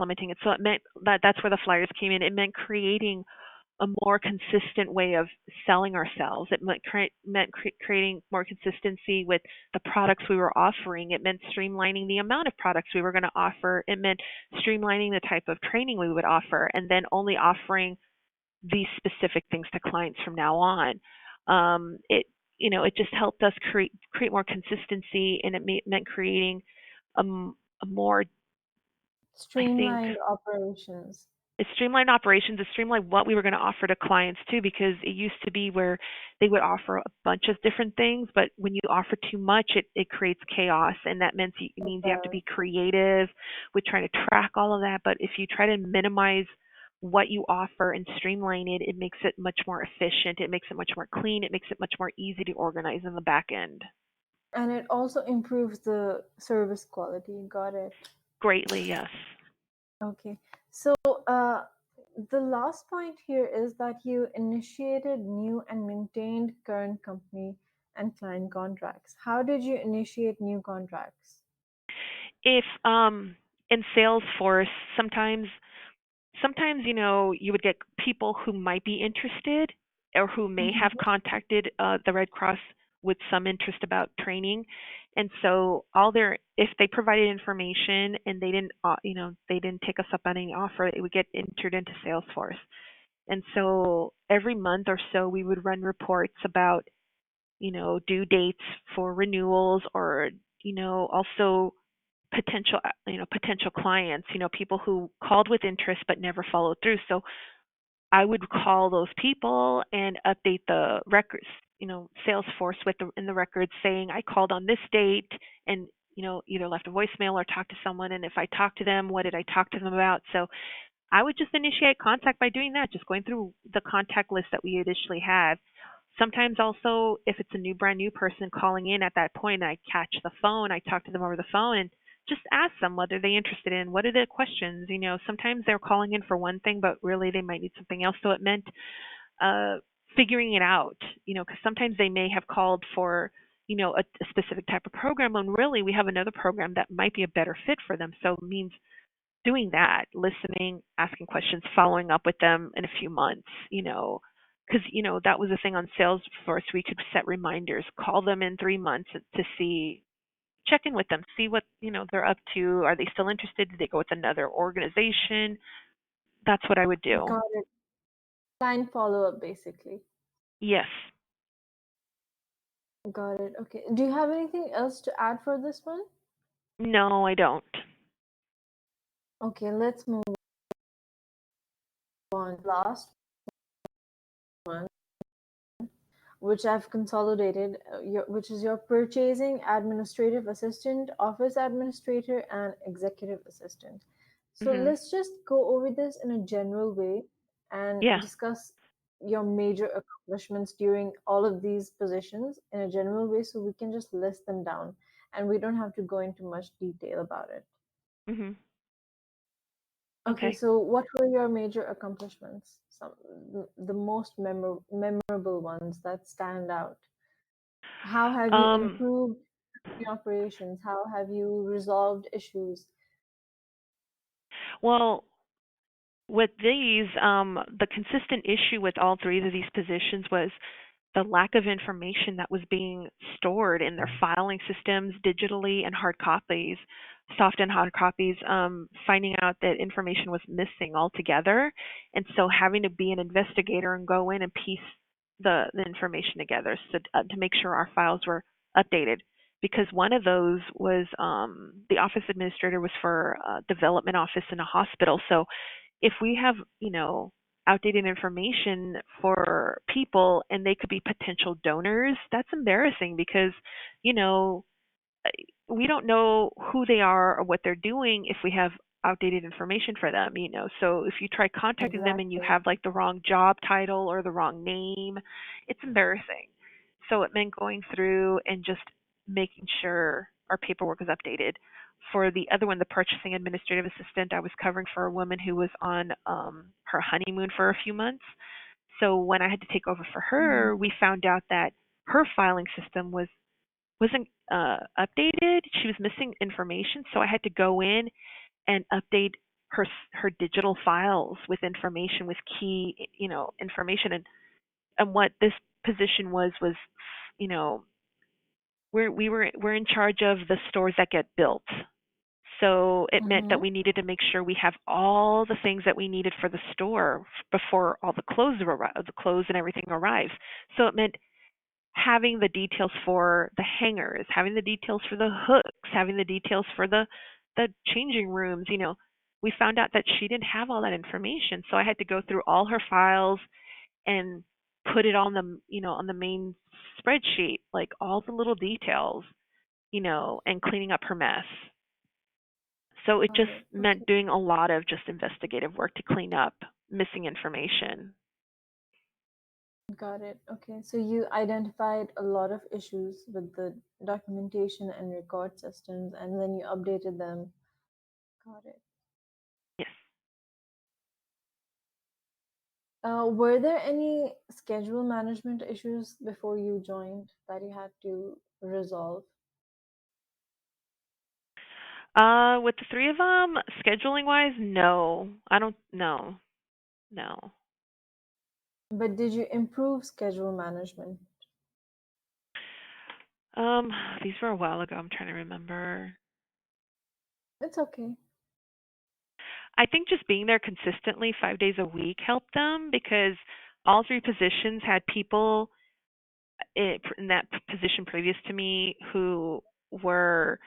implementing it. So it meant that's where the flyers came in. It meant creating a more consistent way of selling ourselves. It meant creating more consistency with the products we were offering. It meant streamlining the amount of products we were going to offer. It meant streamlining the type of training we would offer, and then only offering these specific things to clients from now on. It it just helped us create more consistency, and it meant creating a more, I think, Streamlined operations. it streamlined operations. It streamlined what we were going to offer to clients too, because it used to be where they would offer a bunch of different things, but when you offer too much, it creates chaos, and that It means you have to does. be creative with trying to track all of that. But if you try to minimize what you offer and streamline it, it makes it much more efficient. It makes it much more clean. It makes it much more easy to organize in the back end. And it also improves the service quality. Got it. Greatly, yes. Okay. So, uh, the last point here is that you initiated new and maintained current company and client contracts. How did you initiate new contracts? If in Salesforce, sometimes you would get people who might be interested or who may have Mhm. contacted the Red Cross with some interest about training, and so all their if they provided information and they didn't take us up on any offer, it would get entered into Salesforce. And so every month or so we would run reports about due dates for renewals, or also potential clients, people who called with interest but never followed through. So I would call those people and update the records, Salesforce with in the records saying I called on this date, and either left a voicemail or talked to someone, and if I talked to them, what did I talk to them about? So I would just initiate contact by doing that, just going through the contact list that we initially had. Sometimes also, if it's a brand new person calling in at that point, I catch the phone, I talk to them over the phone and just ask them what are they interested in, what are the questions. Sometimes they're calling in for one thing, but really they might need something else. So it meant uh, figuring it out, because sometimes they may have called for a specific type of program, when really we have another program that might be a better fit for them. So it means doing that, listening, asking questions, following up with them in a few months, because that was the thing on Salesforce. We could set reminders, call them in 3 months to see, check in with them, see what they're up to. Are they still interested? Did they go with another organization? That's what I would do. Got it. Client follow-up, basically. Yes. Got it. Okay. Do you have anything else to add for this one? No, I don't. Okay, let's move on. Last one, which I've consolidated, which is your purchasing administrative assistant, office administrator, and executive assistant. So Mhm. let's just go over this in a general way and Yeah. discuss your major accomplishments during all of these positions in a general way so we can just list them down and we don't have to go into much detail about it. Mhm. Okay, Okay. so what were your major accomplishments? Some the most memorable ones that stand out. How have you Um improved the operations? How have you resolved issues? well, with these, the consistent issue with all three of these positions was the lack of information that was being stored in their filing systems digitally and hard copies, soft and hard copies, finding out that information was missing altogether. And so having to be an investigator and go in and piece the information together, so to make sure our files were updated. Because one of those was the office administrator was for a development office in a hospital. So if we have, outdated information for people and they could be potential donors, that's embarrassing because, you know, we don't know who they are or what they're doing if we have outdated information for them. So if you try contacting them and you Exactly. have like the wrong job title or the wrong name, it's embarrassing. So it meant going through and just making sure our paperwork is updated. For the other one, the purchasing administrative assistant, I was covering for a woman who was on her honeymoon for a few months. So when I had to take over for Mhm. her, we found out that her filing system wasn't updated. She was missing information, so I had to go in and update her digital files with information, with key, information. And what this position was, you know, we're in charge of the stores that get built. So it meant that Mm-hmm. we needed to make sure we have all the things that we needed for the store before all the clothes and everything arrives. So it meant having the details for the hangers, having the details for the hooks, having the details for the changing rooms. We found out that she didn't have all that information, so I had to go through all her files and put it on the main spreadsheet, like all the little details, and cleaning up her mess. So it Got just it. meant Okay. doing a lot of just investigative work to clean up missing information. Got it. Okay. So you identified a lot of issues with the documentation and record systems, and then you updated them. Got it. Yes. Were there any schedule management issues before you joined that you had to resolve? With the three of them, scheduling wise, no. I don't know. No. But did you improve schedule management? Um, these were a while ago. I'm trying to remember. It's okay. I think just being there consistently 5 days a week helped them because all three positions had people in that position previous to me who were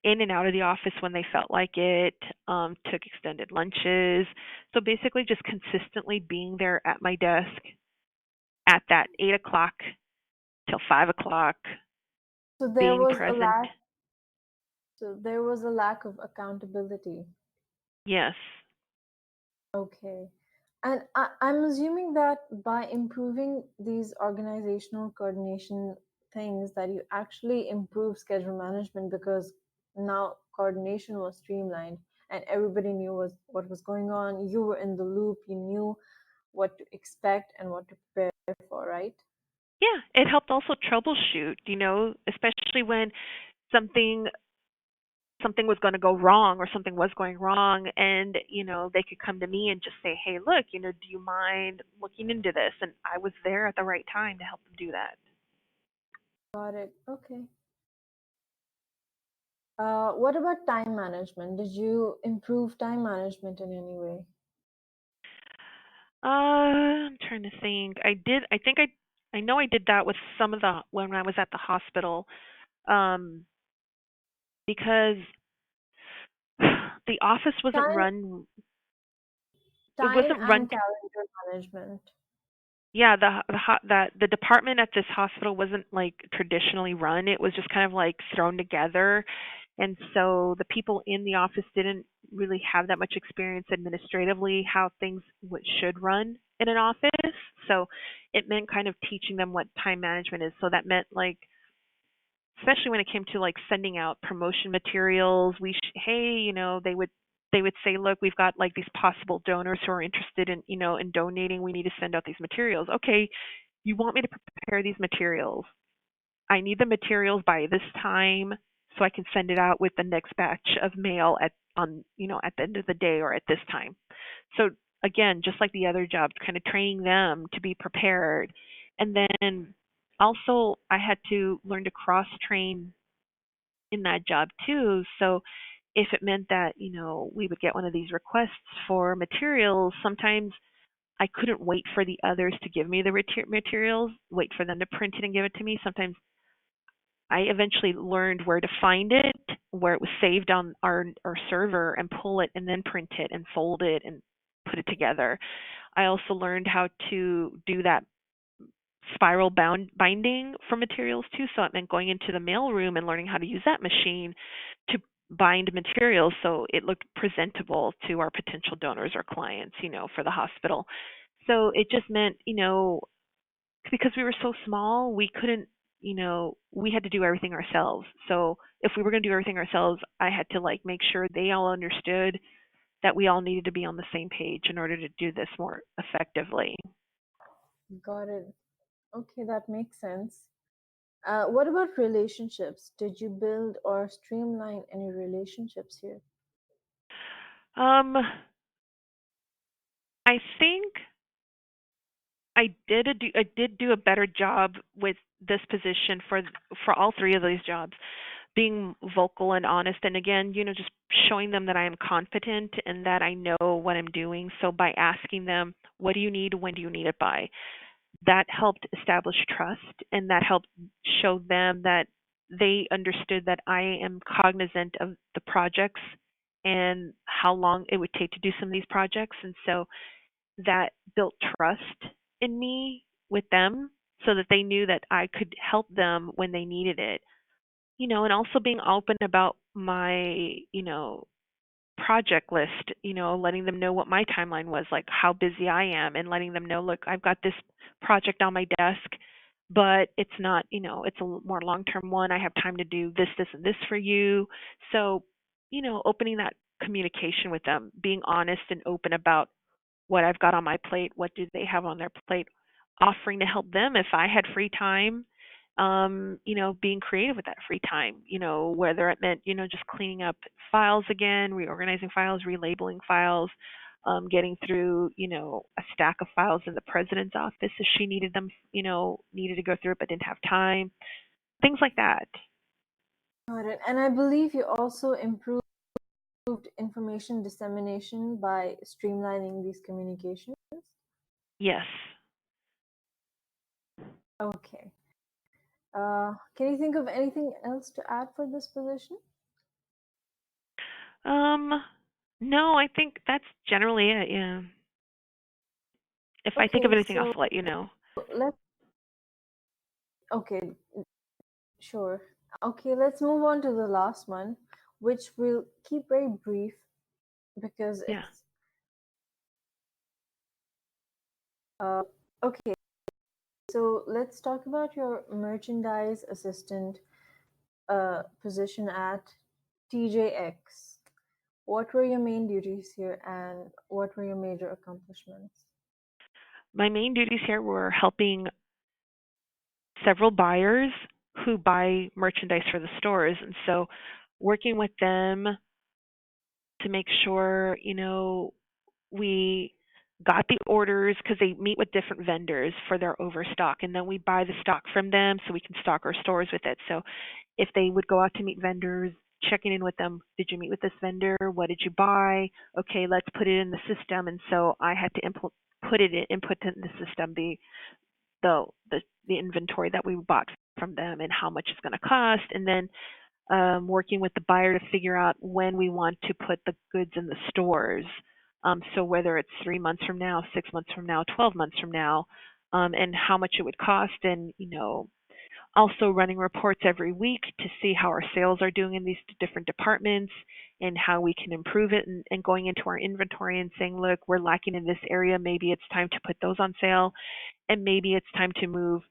in and out of the office when they felt like it, took extended lunches. So basically, just consistently being there at my desk at that 8 o'clock till 5 o'clock, So there being was a present. lack. So there was a lack of accountability. Yes. Okay. And I'm assuming that by improving these organizational coordination things, that you actually improve schedule management because now coordination was streamlined and everybody knew what was going on. You were in the loop, you knew what to expect and what to prepare for, right? Yeah, it helped also troubleshoot, especially when something something was going to go wrong or something was going wrong, and they could come to me and just say, "Hey, look, do you mind looking into this?" And I was there at the right time to help them do that. Got it. Okay. What about time management? Did you improve time management in any way? I'm trying to think. I know I did that with some of the when I was at the hospital, um, because the office wasn't Time, run. It time wasn't run. and calendar management. Yeah, the department at this hospital wasn't like traditionally run. It was just kind of like thrown together, and so the people in the office didn't really have that much experience administratively how things should run in an office. So it meant kind of teaching them what time management is. So that meant like especially when it came to like sending out promotion materials, hey, they would say, look, we've got like these possible donors who are interested in donating. We need to send out these materials. Okay, you want me to prepare these materials? I need the materials by this time so I can send it out with the next batch of mail at the end of the day or at this time. So again, just like the other jobs, kind of training them to be prepared. And then also I had to learn to cross train in that job too. So if it meant that, we would get one of these requests for materials, sometimes I couldn't wait for the others to give me the materials, wait for them to print it and give it to me. Sometimes I eventually learned where to find it, where it was saved on our server, and pull it and then print it and fold it and put it together. I also learned how to do that spiral binding for materials too. So it meant going into the mail room and learning how to use that machine to bind materials so it looked presentable to our potential donors or clients, for the hospital. So it just meant, because we were so small, we couldn't, we had to do everything ourselves. So if we were going to do everything ourselves, I had to like make sure they all understood that we all needed to be on the same page in order to do this more effectively. Got it. Okay, that makes sense. What about relationships? Did you build or streamline any relationships here? Um, I think I did do a better job with this position for all three of these jobs, being vocal and honest, and again, just showing them that I am confident and that I know what I'm doing. So by asking them, what do you need? When do you need it by? That helped establish trust, and that helped show them that they understood that I am cognizant of the projects and how long it would take to do some of these projects. And so that built trust in me with them so that they knew that I could help them when they needed it. And also being open about my, project list, letting them know what my timeline was, like how busy I am, and letting them know, look, I've got this project on my desk, but it's not, it's a more long-term one. I have time to do this, this, and this for you. So, opening that communication with them, being honest and open about what I've got on my plate, what do they have on their plate, offering to help them if I had free time, being creative with that free time, whether it meant, just cleaning up files again, reorganizing files, relabeling files, getting through, a stack of files in the president's office if she needed them, needed to go through it but didn't have time, things like that. Got it. And I believe you also improved information dissemination by streamlining these communications. Yes. Okay. Can you think of anything else to add for this position? Um, no, I think that's generally it. Yeah. If I think of Okay, anything else, so I'll let you know. let's, okay, sure. Okay, let's move on to the last one, which we'll keep very brief because Yeah. it's, uh, okay, so let's talk about your merchandise assistant position at TJX. What were your main duties here and what were your major accomplishments? My main duties here were helping several buyers who buy merchandise for the stores. And so working with them to make sure, we got the orders because they meet with different vendors for their overstock. And then we buy the stock from them so we can stock our stores with it. So if they would go out to meet vendors, checking in with them, did you meet with this vendor? What did you buy? Okay, let's put it in the system. And so I had to input in the system the the the inventory that we bought from them and how much it's going to cost, and then working with the buyer to figure out when we want to put the goods in the stores. So whether it's 3 months from now, 6 months from now, 12 months from now, and how much it would cost, and also running reports every week to see how our sales are doing in these different departments and how we can improve it, and going into our inventory and saying, look, we're lacking in this area. Maybe it's time to put those on sale, and maybe it's time to move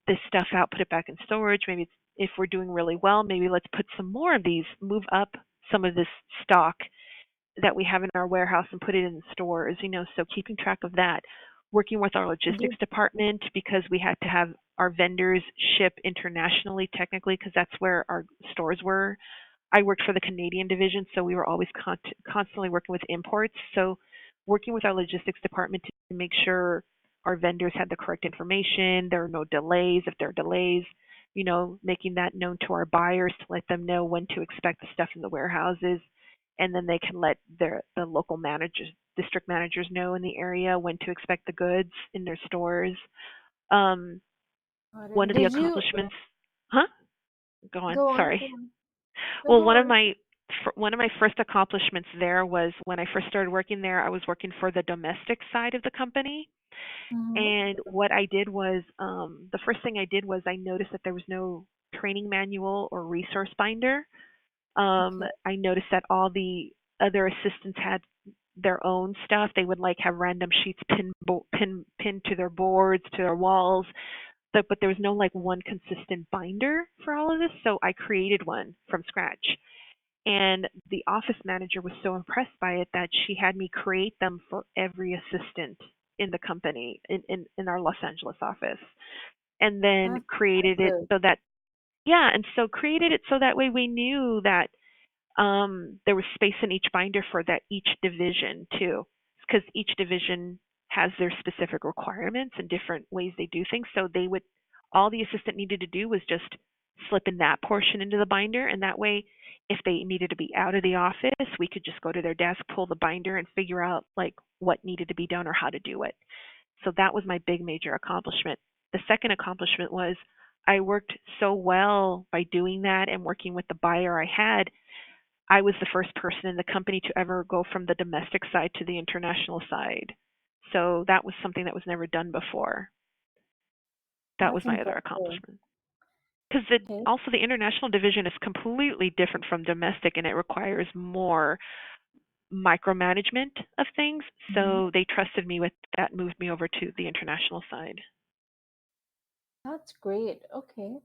this stuff out, put it back in storage. Maybe it's, if we're doing really well, maybe let's put some more of these, move up some of this stock that we have in our warehouse and put it in the stores, so keeping track of that. Working with our logistics Did, department because we had to have our vendors ship internationally technically because that's where our stores were. I worked for the Canadian division, so we were always constantly working with imports. So working with our logistics department to make sure our vendors had the correct information, there are no delays. If there are delays, making that known to our buyers to let them know when to expect the stuff in the warehouses, and then they can let the local managers, district managers know in the area when to expect the goods in their stores. Um, One of the did you accomplishments, huh? Go on. go on? Sorry. Go on. No, Well, go on. one of my first accomplishments there was when I first started working there. I was working for the domestic side of the company, Mm-hmm. and what I did was the first thing I did was I noticed that there was no training manual or resource binder. Okay. I noticed that all the other assistants had their own stuff. They would like have random sheets pinned to their boards, to their walls, but there was no like one consistent binder for all of this. So I created one from scratch. And the office manager was so impressed by it that she had me create them for every assistant in the company in our Los Angeles office. And then That's created it impressive. so that, yeah, and so created it so that way we knew that there was space in each binder for that each division too, because each division has their specific requirements and different ways they do things. So they would, all the assistant needed to do was just slip in that portion into the binder. And that way, if they needed to be out of the office, we could just go to their desk, pull the binder, and figure out like what needed to be done or how to do it. So that was my big major accomplishment. The second accomplishment was I worked so well by doing that and working with the buyer I had. I was the first person in the company to ever go from the domestic side to the international side. So that was something that was never done before. That was That's my other impressive. accomplishment. Because Okay. also the international division is completely different from domestic and it requires more micromanagement of things. Mhm. So they trusted me with that, moved me over to the international side. That's great. Okay.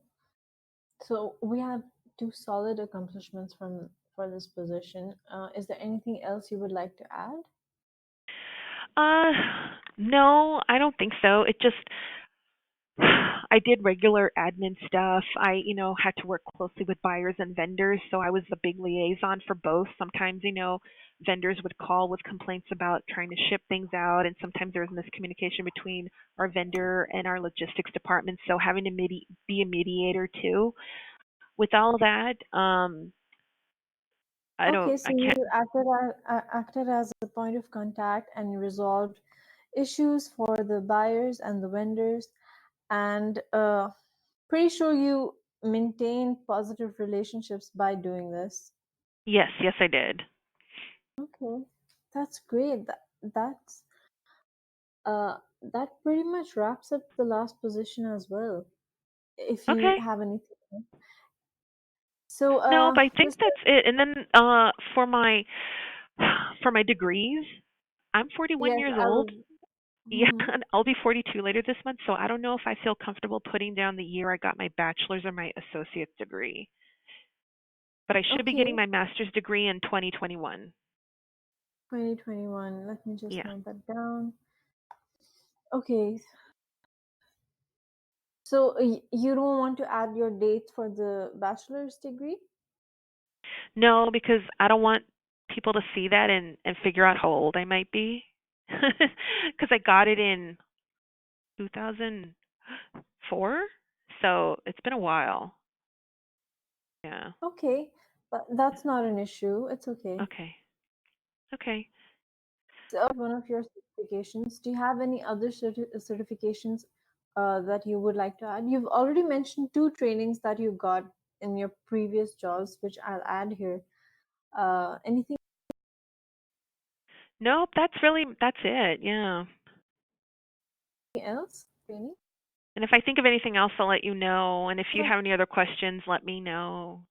So we have two solid accomplishments from for this position. Is there anything else you would like to add? Uh, no, I don't think so. It just I did regular admin stuff. I had to work closely with buyers and vendors, so I was the big liaison for both. Sometimes vendors would call with complaints about trying to ship things out, and sometimes there was miscommunication between our vendor and our logistics department. So having to be a mediator too. With all that, Okay, I so can't. you acted as a point of contact and resolved issues for the buyers and the vendors, and pretty sure you maintain positive relationships by doing this. Yes, yes, I did. Okay, that's great. That pretty much wraps up the last position as well. If you Okay. have anything, so No, but I think just that's it. And then for my degrees, I'm 41 yes, years I old. was. Yeah, Mhm. and I'll be 42 later this month, so I don't know if I feel comfortable putting down the year I got my bachelor's or my associate's degree. But I should be getting Okay, my master's degree in 2021. 2021. Let me just Yeah. note that down. Okay, so you don't want to add your date for the bachelor's degree? No, because I don't want people to see that and figure out how old I might be. Because I got it in 2004, so it's been a while. Yeah. Okay, but that's not an issue. It's okay. Okay. Okay. So one of your certifications. Do you have any other certifications that you would like to add? You've already mentioned two trainings that you got in your previous jobs, which I'll add here. Anything Nope, that's it. Yeah. else? Training? And if I think of anything else, I'll let you know. And if you But have any other questions, let me know.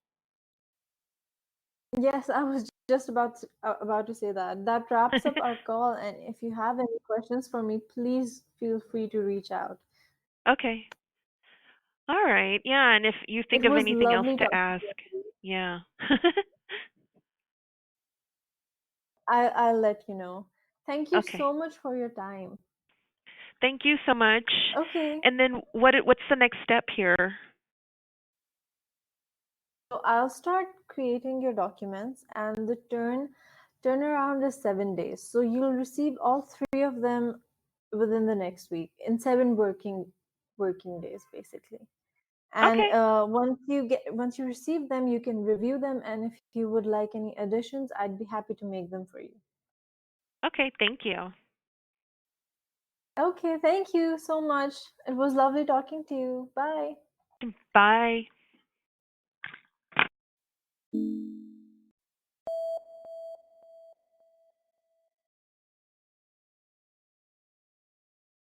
yes, I was just about to say that. That wraps up our call. And if you have any questions for me, please feel free to reach out. Okay. All right. Yeah, and if you It think of was anything else lovely to talking ask, to you. yeah. I'll let you know. Thank you Okay. so much for your time. Thank you so much. Okay, And then what's the next step here? so I'll start creating your documents, and the turnaround is 7 days. So you'll receive all three of them within the next week in seven working days, basically. And Okay. once you receive them, you can review them, and if you would like any additions, I'd be happy to make them for you. Okay, thank you. Okay, thank you so much. It was lovely talking to you. Bye. Bye.